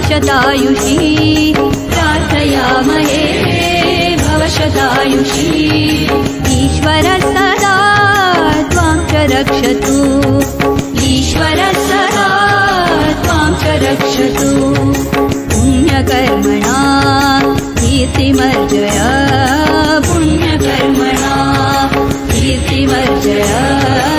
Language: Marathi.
भवशतायुषी प्रार्थयामहे भवशतायुषी ईश्वरः सदा त्वां च रक्षतु ईश्वरः सदा त्वां च रक्षतु पुण्यकर्मणा कीर्तिमर्जय पुण्यकर्मणा कीर्तिमर्जय